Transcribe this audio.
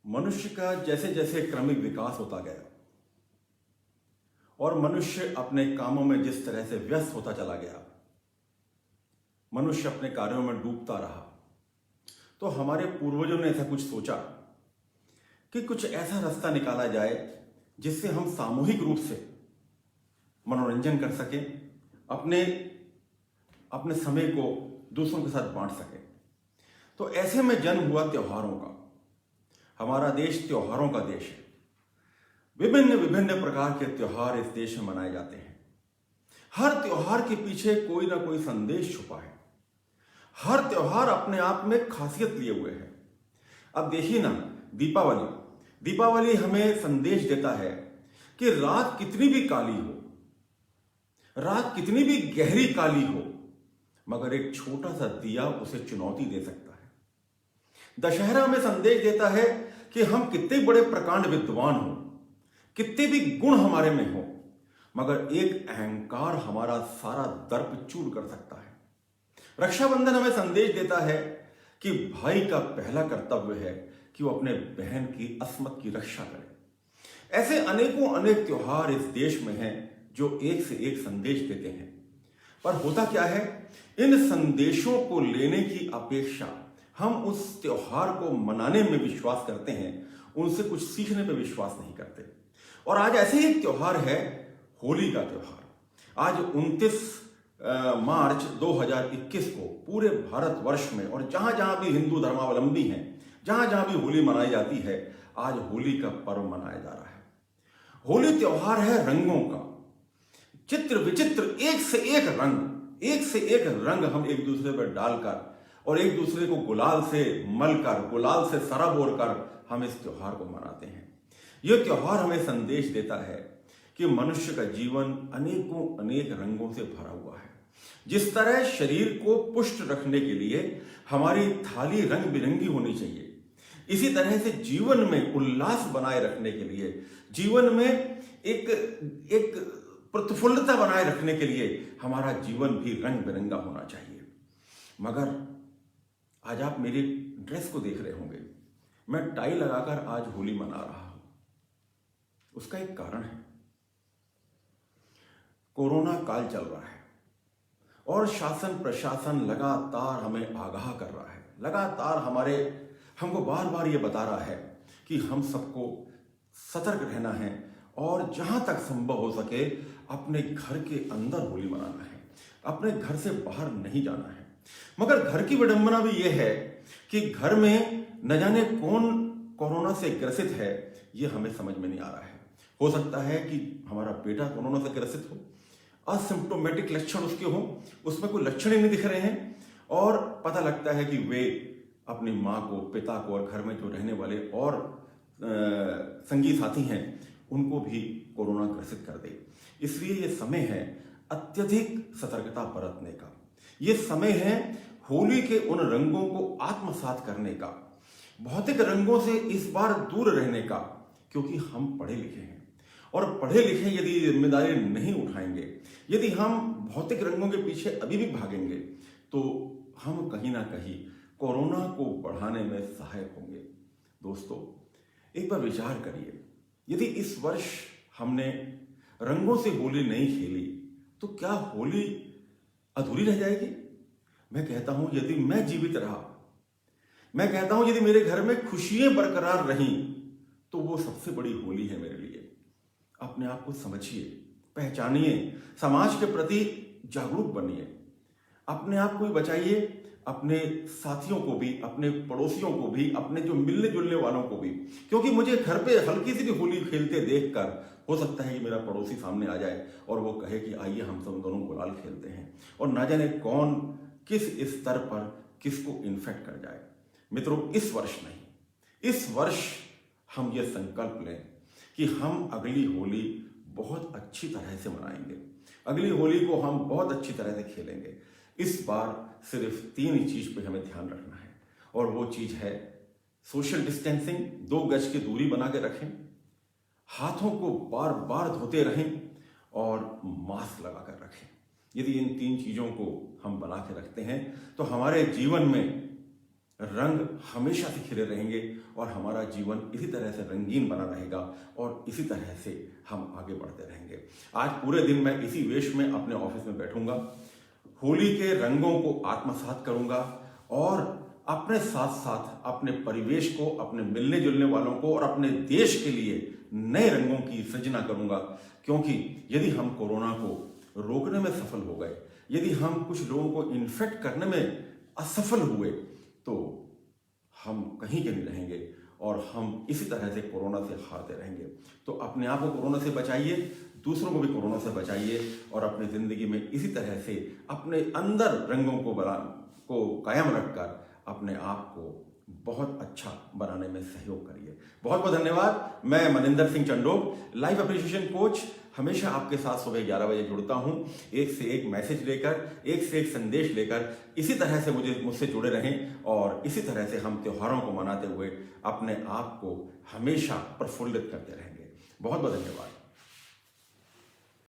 मनुष्य का जैसे जैसे क्रमिक विकास होता गया और मनुष्य अपने कामों में जिस तरह से व्यस्त होता चला गया, मनुष्य अपने कार्यों में डूबता रहा, तो हमारे पूर्वजों ने ऐसा कुछ सोचा कि कुछ ऐसा रास्ता निकाला जाए जिससे हम सामूहिक रूप से मनोरंजन कर सकें, अपने अपने समय को दूसरों के साथ बांट सकें। तो ऐसे में जन्म हुआ त्योहारों का। हमारा देश त्योहारों का देश है। विभिन्न विभिन्न प्रकार के त्योहार इस देश में मनाए जाते हैं। हर त्योहार के पीछे कोई ना कोई संदेश छुपा है। हर त्योहार अपने आप में खासियत लिए हुए है। अब देखिए ना, दीपावली हमें संदेश देता है कि रात कितनी भी काली हो, रात कितनी भी गहरी काली हो, मगर एक छोटा सा दिया उसे चुनौती दे सकता है। दशहरा हमें संदेश देता है कि हम कितने बड़े प्रकांड विद्वान हो, कितने भी गुण हमारे में हो, मगर एक अहंकार हमारा सारा दर्प चूर कर सकता है। रक्षाबंधन हमें संदेश देता है कि भाई का पहला कर्तव्य है कि वो अपने बहन की अस्मत की रक्षा करे। ऐसे अनेकों अनेक त्योहार इस देश में हैं जो एक से एक संदेश देते हैं। पर होता क्या है, इन संदेशों को लेने की अपेक्षा हम उस त्योहार को मनाने में विश्वास करते हैं, उनसे कुछ सीखने पर विश्वास नहीं करते। और आज ऐसे ही एक त्योहार है, होली का त्योहार। आज 29 मार्च 2021 को पूरे भारतवर्ष में और जहां जहां भी हिंदू धर्मावलंबी हैं, जहां जहां भी होली मनाई जाती है, आज होली का पर्व मनाया जा रहा है। होली त्योहार है रंगों का। चित्र विचित्र एक से एक रंग हम एक दूसरे पर डालकर और एक दूसरे को गुलाल से मलकर, गुलाल से सराबोर कर हम इस त्योहार को मनाते हैं। यह त्योहार हमें संदेश देता है कि मनुष्य का जीवन अनेकों अनेक रंगों से भरा हुआ है। जिस तरह शरीर को पुष्ट रखने के लिए हमारी थाली रंग बिरंगी होनी चाहिए, इसी तरह से जीवन में उल्लास बनाए रखने के लिए, जीवन में एक प्रफुल्लता बनाए रखने के लिए हमारा जीवन भी रंग बिरंगा होना चाहिए। मगर आज आप मेरी ड्रेस को देख रहे होंगे, मैं टाई लगाकर आज होली मना रहा हूं। उसका एक कारण है, कोरोना काल चल रहा है और शासन प्रशासन लगातार हमें आगाह कर रहा है, लगातार हमको बार बार ये बता रहा है कि हम सबको सतर्क रहना है और जहां तक संभव हो सके अपने घर के अंदर होली मनाना है, अपने घर से बाहर नहीं जाना है। मगर घर की विडंबना भी यह है कि घर में न जाने कौन कोरोना से ग्रसित है, यह हमें समझ में नहीं आ रहा है। हो सकता है कि हमारा बेटा कोरोना से ग्रसित हो, असिम्प्टोमेटिक लक्षण उसके हो, उसमें कोई लक्षण ही नहीं दिख रहे हैं और पता लगता है कि वे अपनी माँ को, पिता को और घर में जो रहने वाले और संगी साथी हैं उनको भी कोरोना ग्रसित कर दे। इसलिए यह समय है अत्यधिक सतर्कता बरतने का। यह समय है होली के उन रंगों को आत्मसात करने का, भौतिक रंगों से इस बार दूर रहने का, क्योंकि हम पढ़े लिखे हैं और पढ़े लिखे यदि जिम्मेदारी नहीं उठाएंगे, यदि हम भौतिक रंगों के पीछे अभी भी भागेंगे, तो हम कहीं ना कहीं कोरोना को बढ़ाने में सहायक होंगे। दोस्तों, एक बार विचार करिए, यदि इस वर्ष हमने रंगों से होली नहीं खेली तो क्या होली अधूरी रह जाएगी? मैं कहता हूं यदि मैं जीवित रहा, मैं कहता हूं यदि मेरे घर में खुशियां बरकरार रहीं, तो वो सबसे बड़ी होली है मेरे लिए। अपने आप को समझिए, पहचानिए, समाज के प्रति जागरूक बनिए, अपने आप को भी बचाइए, अपने साथियों को भी, अपने पड़ोसियों को भी, अपने जो मिलने जुलने वालों को भी। क्योंकि मुझे घर पे हल्की सी भी होली खेलते देखकर हो सकता है कि मेरा पड़ोसी सामने आ जाए और वो कहे कि आइए हम सब दोनों गुलाल खेलते हैं, और ना जाने कौन किस स्तर पर किसको इन्फेक्ट कर जाए। मित्रों, इस वर्ष नहीं, इस वर्ष हम ये संकल्प लें कि हम अगली होली बहुत अच्छी तरह से मनाएंगे, अगली होली को हम बहुत अच्छी तरह से खेलेंगे। इस बार सिर्फ 3 ही चीज पे हमें ध्यान रखना है, और वो चीज है सोशल डिस्टेंसिंग, 2 गज की दूरी बना के रखें, हाथों को बार बार धोते रहें और मास्क लगा कर रखें। यदि इन 3 चीजों को हम बना के रखते हैं तो हमारे जीवन में रंग हमेशा से खिले रहेंगे और हमारा जीवन इसी तरह से रंगीन बना रहेगा और इसी तरह से हम आगे बढ़ते रहेंगे। आज पूरे दिन मैं इसी वेश में अपने ऑफिस में बैठूंगा, होली के रंगों को आत्मसात करूंगा और अपने साथ साथ अपने परिवेश को, अपने मिलने जुलने वालों को और अपने देश के लिए नए रंगों की सृजना करूंगा। क्योंकि यदि हम कोरोना को रोकने में सफल हो गए, यदि हम कुछ लोगों को इन्फेक्ट करने में असफल हुए, तो हम कहीं के नहीं रहेंगे और हम इसी तरह से कोरोना से हारते रहेंगे। तो अपने आप को कोरोना से बचाइए, दूसरों को भी कोरोना से बचाइए और अपनी जिंदगी में इसी तरह से अपने अंदर रंगों को कायम रखकर अपने आप को बहुत अच्छा बनाने में सहयोग करिए। बहुत बहुत धन्यवाद। मैं Maninder Singh Chandok, life appreciation coach, हमेशा आपके साथ सुबह 11 बजे जुड़ता हूं, एक से एक मैसेज लेकर, एक से एक संदेश लेकर। इसी तरह से मुझसे जुड़े रहें और इसी तरह से हम त्योहारों को मनाते हुए अपने आप को हमेशा प्रफुल्लित करते रहेंगे। बहुत बहुत धन्यवाद।